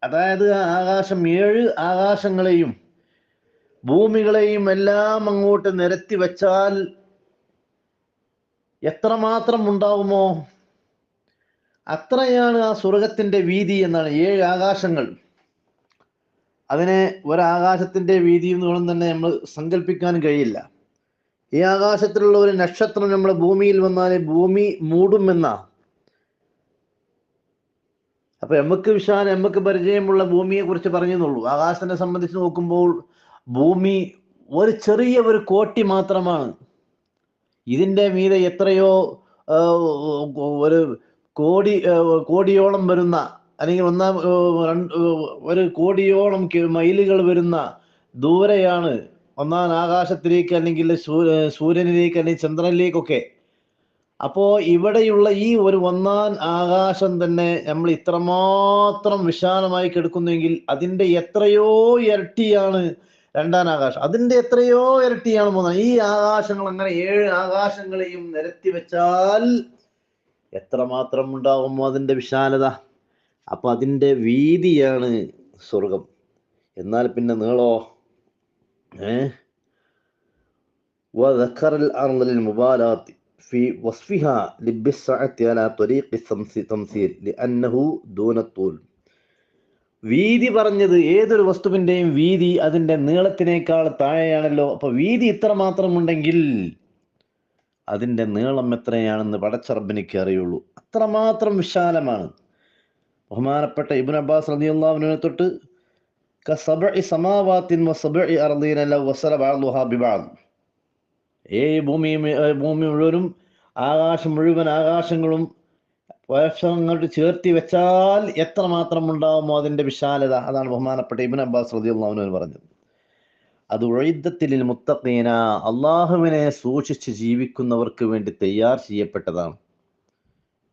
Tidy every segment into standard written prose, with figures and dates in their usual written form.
അതായത് ആകാശം 7 ആകാശങ്ങളെയും ഭൂമികളെയും എല്ലാം അങ്ങോട്ട് നിരത്തി വെച്ചാൽ എത്രമാത്രം ഉണ്ടാവുമോ അത്രയാണ് ആ സ്വർഗത്തിന്റെ വീതി എന്നാണ്. 7 ആകാശങ്ങൾ. അതിനെ ഒരാകാശത്തിന്റെ വീതി എന്നോളം തന്നെ നമ്മൾ സങ്കല്പിക്കാൻ കഴിയില്ല. ഈ ആകാശത്തിലുള്ള ഒരു നക്ഷത്രം നമ്മുടെ ഭൂമിയിൽ വന്നാൽ ഭൂമി മൂടുമെന്ന. അപ്പൊ നമുക്ക് പരിചയമുള്ള ഭൂമിയെ കുറിച്ച് പറഞ്ഞെന്നുള്ളൂ. ആകാശത്തിനെ സംബന്ധിച്ച് നോക്കുമ്പോൾ ഭൂമി ഒരു ചെറിയ ഒരു കോട്ടി മാത്രമാണ്. ഇതിന്റെ മീതെ എത്രയോ ഒരു കോടിയോളം വരുന്ന, അല്ലെങ്കിൽ ഒരു കോടിയോളം മൈലുകൾ വരുന്ന ദൂരെയാണ് ഒന്നാം ആകാശത്തിലേക്ക്, അല്ലെങ്കിൽ സൂര്യനിലേക്ക്, അല്ലെങ്കിൽ ചന്ദ്രനിലേക്കൊക്കെ. അപ്പോ ഇവിടെയുള്ള ഈ ഒരു ഒന്നാം ആകാശം തന്നെ നമ്മൾ ഇത്രമാത്രം വിശാലമായി കിടക്കുന്നെങ്കിൽ അതിന്റെ എത്രയോ ഇരട്ടിയാണ് രണ്ടാം ആകാശം. അതിന്റെ എത്രയോ ഇരട്ടിയാണ് മൂന്നാം. ഈ ആകാശങ്ങൾ അങ്ങനെ 7 ആകാശങ്ങളെയും നിരത്തി വെച്ചാൽ എത്രമാത്രം ഉണ്ടാകുമോ അതിന്റെ വിശാലത. അപ്പൊ അതിന്റെ വീതിയാണ് സ്വർഗം. എന്നാൽ പിന്നെ നീളോ മുബാലാത്തി في وصفها بالسعة على طريق التمثيل لأنه دون الطول. വീതി പറഞ്ഞത് ഏതൊരു വസ്തുവിന്റെയും വീതി അതിന്റെ നീളത്തിനേക്കാൾ താഴെയാണല്ലോ. അപ്പൊ വീതി ഇത്ര മാത്രം ഉണ്ടെങ്കിൽ അതിന്റെ നീളം എത്രയാണെന്ന് പടച്ചറബിനിക്ക് അറിയുള്ളൂ. അത്രമാത്രം വിശാലമാണ്. ബഹുമാനപ്പെട്ട ഇബ്നു അബ്ബാസ് റളിയല്ലാഹു അൻഹു തൊട്ട് കസബഇ സമാവാത്തിൻ വസബഇ അർളീന ലൗ വസല ബഅദുഹാ ബിബഅദ്. ഭൂമി മുഴുവനും ആകാശങ്ങളും അങ്ങോട്ട് ചേർത്തി വെച്ചാൽ എത്രമാത്രം ഉണ്ടാകുമോ അതിന്റെ വിശാലത. അതാണ് ബഹുമാനപ്പെട്ട ഇബ്നു അബ്ബാസ് റളിയല്ലാഹു അൻഹു പറഞ്ഞത്. അത് ഉഇദ്ദത്തിൽ മുത്തഖീന, അള്ളാഹുവിനെ സൂക്ഷിച്ച് ജീവിക്കുന്നവർക്ക് വേണ്ടി തയ്യാർ ചെയ്യപ്പെട്ടതാണ്.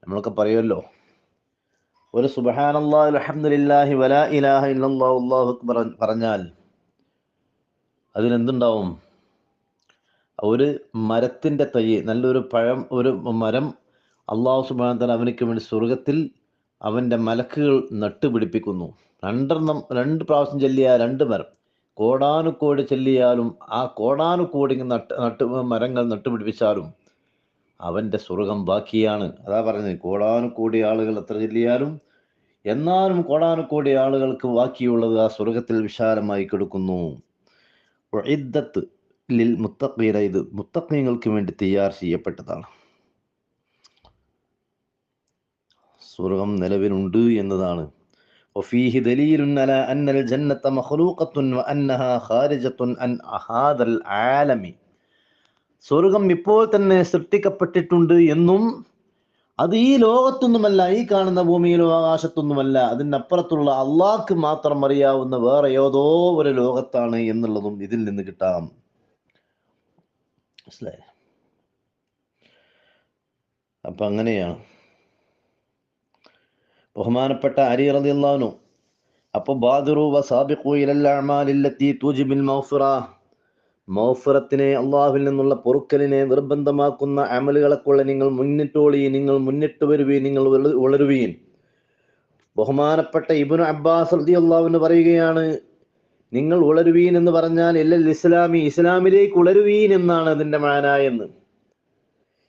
നമ്മളൊക്കെ പറയുമല്ലോ, ഒരു സുബ്ഹാനല്ലാഹി അൽഹംദുലില്ലാഹി വലാ ഇലാഹ ഇല്ലല്ലാഹു അല്ലാഹു അക്ബർ പറഞ്ഞാൽ അതിലെന്തുണ്ടാവും? ഒരു മരത്തിന്റെ തൈ, നല്ലൊരു ഒരു മരം അല്ലാഹു സുബ്ഹാനഹു വ തആല അവനിക്ക് വേണ്ടി സ്വർഗത്തിൽ അവന്റെ മലക്കുകൾ നട്ടുപിടിപ്പിക്കുന്നു. 2 പ്രാവശ്യം ചൊല്ലിയ 2 മരം, കോടാനുകോടി ചൊല്ലിയാലും ആ കോടാനുകോടി മരങ്ങൾ നട്ടുപിടിപ്പിച്ചാലും അവന്റെ സ്വർഗം ബാക്കിയാണ്. അതാ പറഞ്ഞത്, കോടാനുകോടി ആളുകൾ എത്ര ചൊല്ലിയാലും എന്നാലും കോടാനുകോടി ആളുകൾക്ക് ബാക്കിയുള്ളത് ആ സ്വർഗത്തിൽ വിശാലമായി കിടക്കുന്നു. ഉഇദ്ദത്ത് ലിൽ മുത്തഖീന, ഇത് മുത്തഖീങ്ങൾക്ക് വേണ്ടി തയ്യാർ ചെയ്യപ്പെട്ടതാണ്. സ്വർഗം നിലവിലുണ്ട് എന്നതാണ്. വഫീഹി ദലീലുൻ അലാ അന്നൽ ജന്നത മഖ്ലൂഖത്തുൻ വഅന്നഹാ ഖാരിജത്തുൻ അൻ ഹാദൽ ആലമി. സ്വർഗം ഇപ്പോൾ തന്നെ സൃഷ്ടിക്കപ്പെട്ടിട്ടുണ്ട് എന്നും അത് ഈ ലോകത്തൊന്നുമല്ല, ഈ കാണുന്ന ഭൂമിയിലോ ആകാശത്തൊന്നുമല്ല, അതിനപ്പുറത്തുള്ള അള്ളാഹ്ക്ക് മാത്രം അറിയാവുന്ന വേറെ ഏതോ ഒരു ലോകത്താണ് എന്നുള്ളതും ഇതിൽ നിന്ന് കിട്ടാം. മനസ്സിലായി? അപ്പൊ അങ്ങനെയാണ്. ബഹുമാനപ്പെട്ട അലി റളിയല്ലാഹു അൻഹു അപ്പൊ ബാദിറു വസാബിഖു ഇലൽ അഅമാലില്ലത്തി തുജിബുൽ മഗ്ഫിറ, മഗ്ഫിറത്തിനെ, അള്ളാഹുവിൽ നിന്നുള്ള പൊറുക്കലിനെ നിർബന്ധമാക്കുന്ന അമലുകളെക്കുള്ള നിങ്ങൾ മുന്നിട്ടോളി, നിങ്ങൾ മുന്നിട്ട് വരുവീൻ, നിങ്ങൾ വളരുവീൻ. ബഹുമാനപ്പെട്ട ഇബ്നു അബ്ബാസ് റളിയല്ലാഹു അൻഹു പറയുകയാണ്, നിങ്ങൾ ഉളരുവീൻ എന്ന് പറഞ്ഞാൽ ഇല്ലൽ ഇസ്ലാമി, ഇസ്ലാമിലേക്ക് ഉളരുവീൻ എന്നാണ് അതിന്റെ മാന എന്ന്.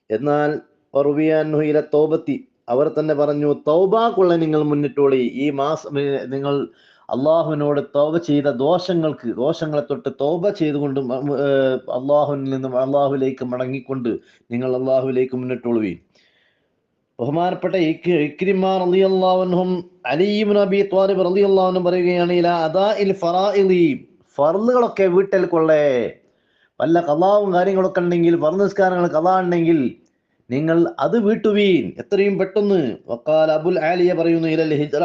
എന്നാൽ വറുവിയൻഹു ഇല തൗബത്തി, അവർ തന്നെ പറഞ്ഞു തൗബാക്കുള്ള നിങ്ങൾ മുന്നിട്ടോളി. ഈ മാസം നിങ്ങൾ അള്ളാഹുവിനോട് തൗബ ചെയ്ത ദോഷങ്ങളെ തൊട്ട് തൗബ ചെയ്തുകൊണ്ട് അള്ളാഹുവിൽ നിന്നും അള്ളാഹുവിലേക്ക് മടങ്ങിക്കൊണ്ട് നിങ്ങൾ അള്ളാഹുവിലേക്ക് മുന്നിട്ടോളുവീൻ. ബഹുമാനപ്പെട്ട ഇക്രിമ റളിയല്ലാഹു അൻഹും അലി ഇബ്നു അബി ത്വാലിബ് റളിയല്ലാഹു അൻഹു പറയുകയാണ്, ഇലാ അദാഇൽ ഫറാഇദി, ഫർളുകളൊക്കെ വീട്ടൽ കൊള്ളേ. വല്ല ഖളാവും കാര്യങ്ങളൊക്കെ ഉണ്ടെങ്കിൽ, ഫർള് നിസ്കാരങ്ങൾ ഖളാ ഉണ്ടെങ്കിൽ നിങ്ങൾ അത് വീട്ടുവീൻ എത്രയും പെട്ടെന്ന്. വഖാല അബുൽ ആലിയ പറയുന്നു, ഇലൽ ഹിജ്റ,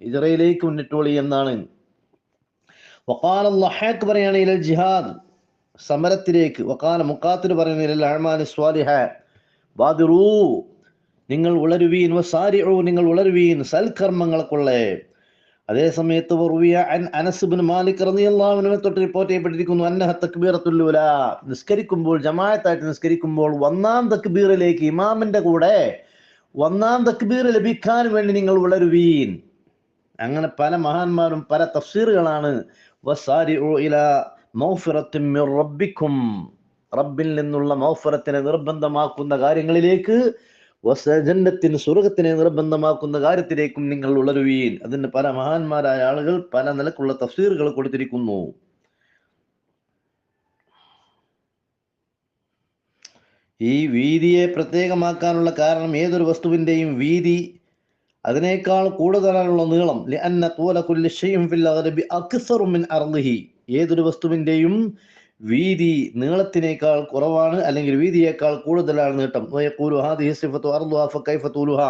ഹിജ്റയിലേക്ക് മുന്നിട്ടോളി എന്നാണ്. വഖാല അൽളഹാഖ് പറയാണ്, ഇലൽ ജിഹാദ്, സമരത്തിലേക്ക്. വഖാല മുഖാത്തിർ പറയുന്നു, ഇലൽ അഅമാലി സ്വാലിഹ ബാദിറൂ, നിങ്ങൾ ഉളരുവീൻ, വസാരിഉ, നിങ്ങൾ ഉളരുവീൻ സൽക്കർമ്മങ്ങൾക്കുള്ളേ. അതേ സമയത്ത് അനസ് ഇബ്നു മാലിക് റളിയല്ലാഹു അൻഹു തൊട്ട് റിപ്പോർട്ട് ചെയ്യപ്പെട്ടിരിക്കുന്നു, അന്നഹ തക്ബീറത്തുൽ ഊലാ, നിസ്കരിക്കുമ്പോൾ, ജമാഅത്തായിട്ട് നിസ്കരിക്കുമ്പോൾ 1-ാം തക്ബീറിലേക്ക് ഇമാമിന്റെ കൂടെ 1-ാം തക്ബീർ ലഭിക്കാൻ വേണ്ടി നിങ്ങൾ ഉളരുവീൻ. അങ്ങനെ പല മഹാന്മാരും പല തഫ്സീറുകളാണ്. വസാരിഉ ഇലാ മഗ്ഫിറത്തിൻ മിർ റബ്ബിക്കും, റബ്ബിൽ നിന്നുള്ള മഗ്ഫിറത്തിനെ നിർബന്ധമാക്കുന്ന കാര്യങ്ങളിലേക്ക്, ജന്നത്തിന് സ്വർഗത്തിനെ നിർബന്ധമാക്കുന്ന കാര്യത്തിലേക്കും നിങ്ങൾ ഉളരുവീൻ. അതിന് പല മഹാന്മാരായ ആളുകൾ പല നിലക്കുള്ള തഫ്സീറുകൾ കൊടുത്തിരിക്കുന്നു. ഈ വീതിയെ പ്രത്യേകമാക്കാനുള്ള കാരണം, ഏതൊരു വസ്തുവിന്റെയും വീതി അതിനേക്കാൾ കൂടുതലുള്ള നീളം, ലിഅന്ന തൂല കുല്ലി ശൈഇൻ ഫിൽ അഗ്ലബി അക്സറു മിൻ അർളിഹി, ഏതൊരു വസ്തുവിന്റെയും വീതി നീളത്തിനേക്കാൾ കുറവാണ്, അല്ലെങ്കിൽ വീതിയേക്കാൾ കൂടുതലാണ് നീട്ടം. വയഖൂലു ഹാദിഹി സിഫത്തു അർളുഹാ ഫകൈഫ തൂലുഹാ,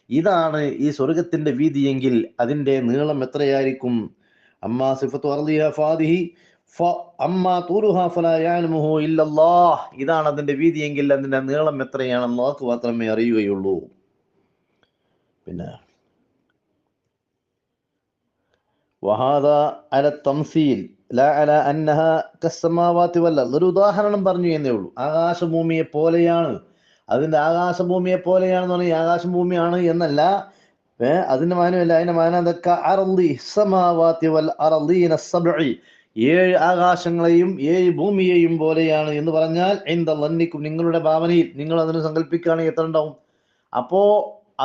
ഇതാണ് ഈ സ്വർഗത്തിന്റെ വീതിയെങ്കിൽ അതിന്റെ നീളം എത്രയായിരിക്കും? അമ്മാ സിഫത്തു അർളിഹാ ഫാദിഹി അമ്മാ തൂലുഹാ ഫലാ യഅലമുഹു ഇല്ലല്ലാഹ്, ഇതാണ് അതിന്റെ വീതിയെങ്കിൽ അതിന്റെ നീളം എത്രയാണ് അല്ലാഹു മാത്രമേ അറിയുകയുള്ളൂ. പിന്നെ വഹാദാ അല തംസീൽ ലാ അല അന്നഹ കസ്സമാവാതി വൽ അർദ്, ഒരു ഉദാഹരണം പറഞ്ഞു എന്നേ ഉള്ളൂ. ആകാശഭൂമിയെ പോലെയാണ്, അതിന്റെ ആകാശഭൂമിയെ പോലെയാണെന്ന് പറഞ്ഞാൽ ആകാശഭൂമിയാണ് എന്നല്ല, അതിന്റെ മാനമല്ല. അതിന്റെ മാനക അർളി സമാവാതി വൽ അർളീന സബ്ഇ, 7 ആകാശങ്ങളെയും 7 ഭൂമിയെയും പോലെയാണ് എന്ന് പറഞ്ഞാൽ ഇൻദ ലന്നിക്കും, നിങ്ങളുടെ ഭാവനയിൽ നിങ്ങൾ അതിന് സങ്കല്പിക്കുകയാണെങ്കിൽ എത്ര ഉണ്ടാവും? അപ്പോ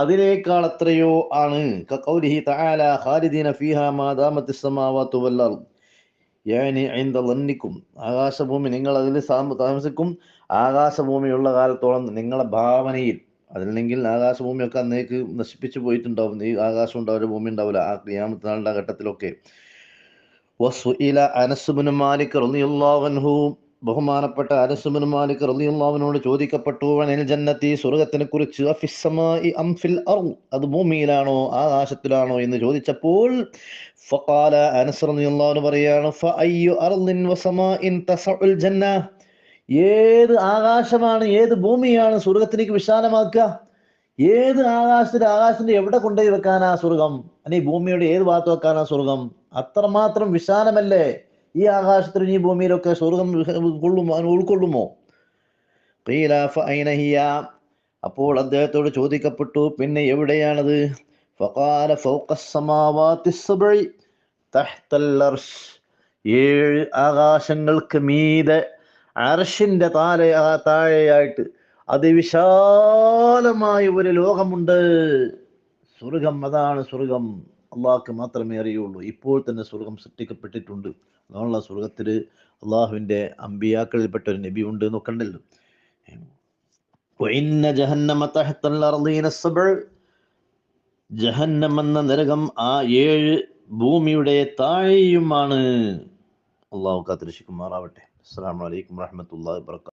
അതിനേക്കാൾ എത്രയോ ആണ്. കഖൗലിഹി തആല ഖാലിദീന ഫീഹാ മാ ദാമത്തിസ് സമാവാതു വൽ അർദ്, യാനി ഇൻദ ലന്നിക്കും, ആകാശഭൂമി നിങ്ങൾ അതിൽ താമസിക്കും, ആകാശഭൂമിയുള്ള കാലത്തോളം നിങ്ങളെ ഭാവനയിൽ. അതല്ലെങ്കിൽ ആകാശഭൂമിയൊക്കെ അന്നേക്ക് നശിപ്പിച്ചു പോയിട്ടുണ്ടാവും, ഈ ആകാശം ഉണ്ടാവില്ല, ഭൂമി ഉണ്ടാവില്ല ആ ഖിയാമത്ത് നാളിന്റെ ഘട്ടത്തിലൊക്കെ. വസുഇല അനസ് ഇബ്നു മാലിക് റളിയല്ലാഹു അൻഹു, ബഹുമാനപ്പെട്ട അനസ് ഇബ്നു മാലിക് റളിയല്ലാഹു അൻഹുവിനോട് ചോദിക്കപ്പെട്ടു, അനിൽ ജന്നത്തി, സ്വർഗ്ഗത്തിനെ കുറിച്ച്, അഫിസ് സമാഇ അം ഫിൽ അർദ്, അത് ഭൂമിയിലാണോ ആകാശത്തിലാണോ എന്ന് ചോദിച്ചപ്പോൾ ഫഖാല, അനസ് റളിയല്ലാഹു അൻഹു പറയാണ്, ഫഅയ്യു അർളിൻ വസമാഇൻ തസഉൽ ജന്ന, ഏത് ആകാശമാണ് ഏത് ഭൂമിയാണ് സ്വർഗ്ഗത്തിലേക്ക് വിശാലമാക്കുക? ഏത് ആകാശത്തിന്റെ എവിടെ കൊണ്ടുപോയി വെക്കാനാ സ്വർഗം? അല്ലെങ്കിൽ ഭൂമിയുടെ ഏത് ഭാഗത്ത് വെക്കാനാ സ്വർഗം? അത്രമാത്രം വിശാലമല്ലേ ഈ ആകാശത്തിലും ഈ ഭൂമിയിലൊക്കെ സ്വർഗം ഉൾക്കൊള്ളുമോ? ഖീല ഫഅയ്ന ഹിയ, അപ്പോൾ അദ്ദേഹത്തോട് ചോദിക്കപ്പെട്ടു, പിന്നെ എവിടെയാണത്? ഫഖാല ഫൗഖസ് സമാവാതിസ് സബ്ഇ തഹ്തൽ അർശ്, 7 ആകാശങ്ങൾക്ക് മീതെ അർശിന്റെ താഴെയായിട്ട് അതിവിശാലമായ ഒരു ലോകമുണ്ട്. സ്വർഗം, അതാണ് സ്വർഗം. അള്ളാഹ്ക്ക് മാത്രമേ അറിയുള്ളൂ. ഇപ്പോൾ തന്നെ സ്വർഗം സൃഷ്ടിക്കപ്പെട്ടിട്ടുണ്ട്. അതുകൊള്ള സ്വർഗത്തിൽ അള്ളാഹുവിന്റെ അമ്പിയാക്കളിൽപ്പെട്ട ഒരു നബി ഉണ്ട് എന്നൊക്കെ ഉണ്ടല്ലോ. ജഹന്നം എന്ന നരകം ആ 7 ഭൂമിയുടെ താഴെയുമാണ്. അള്ളാഹു കാത്തിരക്ഷിക്കുമാറാവട്ടെ. അസ്സലാമു അലൈക്കും വറഹ്മത്തുള്ളാഹി വബറകാതുഹു.